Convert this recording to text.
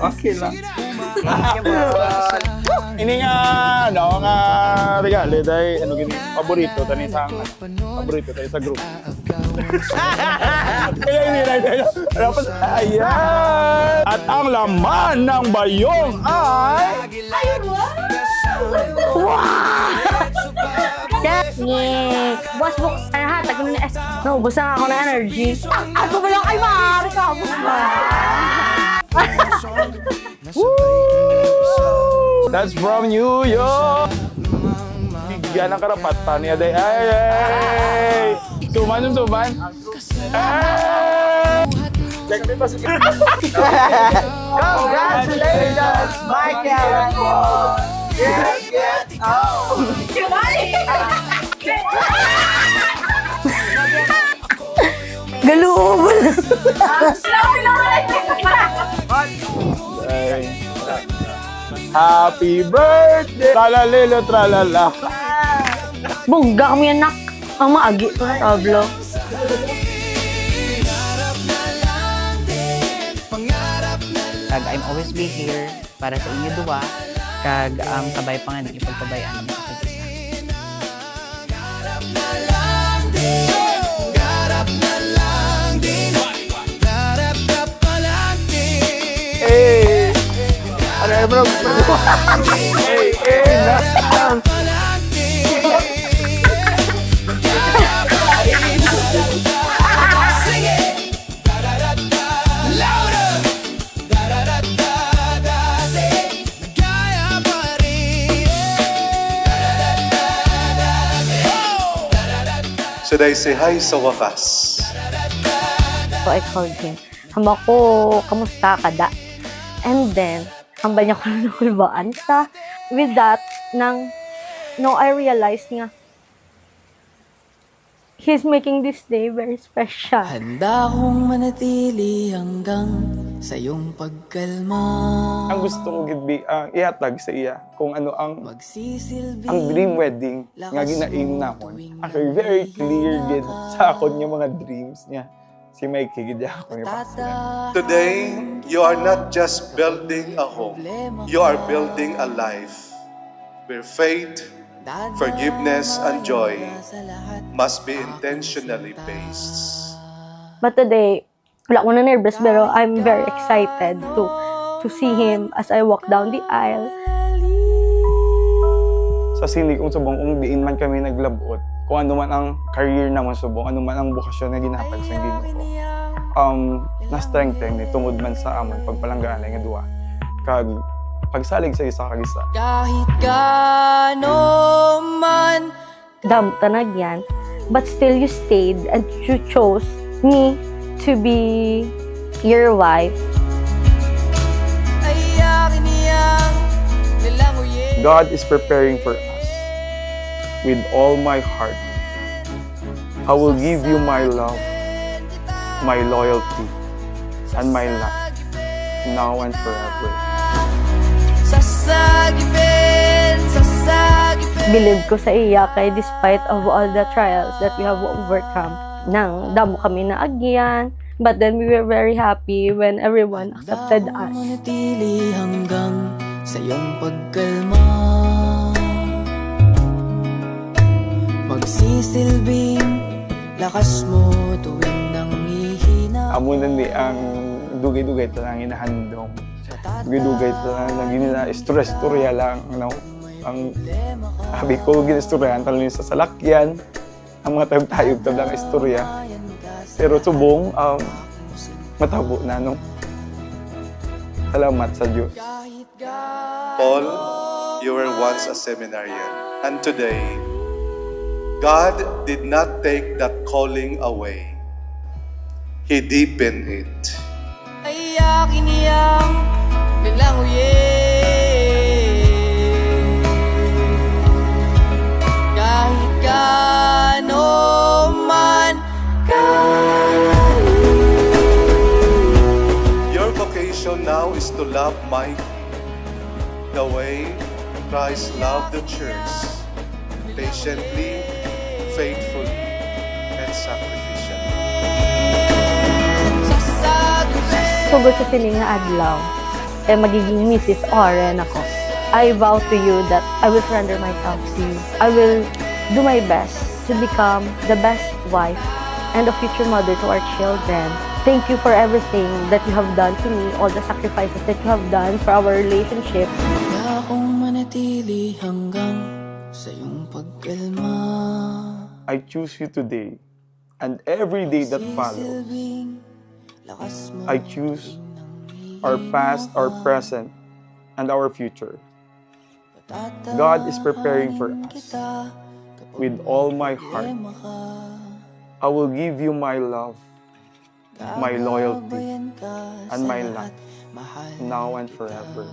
Okay lang. Ini nga, ano, nga regalo dahil, ano gini, paborito tani sa group. Kaya hindi na tayo. Dapat, ayan! At ang laman ng bayong ay... Teknik! Boss, buksan ha. Tagal na naubos na ako ng energy. Ako ba lang kay Mari? Kabos ba? That's from New York! Bigyan ng karapatan niya day. Ay! Suman yung suman. Ay! Check me pa sa... Congratulations, Michael! Get out! Galoob! Happy birthday! Tralalelo, tralala. Bongga kami yan, nak. Ang maagi ito na tablo. Kag I'm always be here para sa inyo duwa. Kag kabay pa nga ng ipagpabayaan mo sa isa. Hey! Ano bro? Hey! Nasaan? Should I say hi sa wakas? So I called him. Hamba ko, kamusta ka da? And then, hambal niya ko na nakulbaan sa. With that, I realized nga, he's making this day very special. Handa kong manatili hanggang sa iyong pagkalma. Ang gusto ko ihatag sa iya kung ano ang Magsisilbi dream wedding nga ginaim na ako. Actually, very clear gid sa akon yung mga dreams niya. Si Mikey gid ako yung pastor. Today, you are not just building a home. You are building a life where faith, forgiveness, and joy must be intentionally based. But today, wala ko na nervous pero I'm very excited to see him as I walk down the aisle. Sa sini kung subong kung diin man kami naglabot, kung ano man ang career naman subong, ano man ang bukasyon na ginhatag sa Ginoo. Na-strengthen ni tungod man sa amon pagpalanggaan nga duwa. Kag pagsalig sa isa kag isa. kahit gaano man. Damtanag yan. But still you stayed and you chose me to be your wife. Ay akin iyang nilanguyin. God is preparing for us with all my heart. I will give you my love, my loyalty, and my life, now and forever. Sasagipin. Believe ko sa iya kay despite of all the trials that we have overcome, nang damo kami na agyan. But then we were very happy when everyone accepted us. Manatili hanggang sa iyong pagkalma. Magsisilbing lakas mo tuwing nanghihina. Amo na ni ang dugay-dugay ito lang inahandong. Dugay-dugay ito lang gina-stress-storya lang. No? Ang habi ko gina-storyahan talo sa salakyan. Ang mga tayog-tayog lang istorya. Pero subong, matabo na, no? Salamat sa Diyos. Paul, you were once a seminarian, and today, God did not take that calling away. He deepened it. Ay akin iyang nilanguyin. Kahit gaano man Your vocation now is to love Mike the way Christ loved the church, patiently, faithfully, and sacrificially. Sugod sa sining nga adlaw, magiging Mrs. Oren ako. I vow to you that I will surrender myself to you. I will do my best to become the best wife and a future mother to our children. Thank you for everything that you have done to me, all the sacrifices that you have done for our relationship. Kaya akong manatili hanggang sa iyong pagkalma. I choose you today and every day that follows. Silbing lakas mo I choose our past, our present, and our future. God is preparing for us. With all my heart, I will give you my love, my loyalty, and my life, now and forever.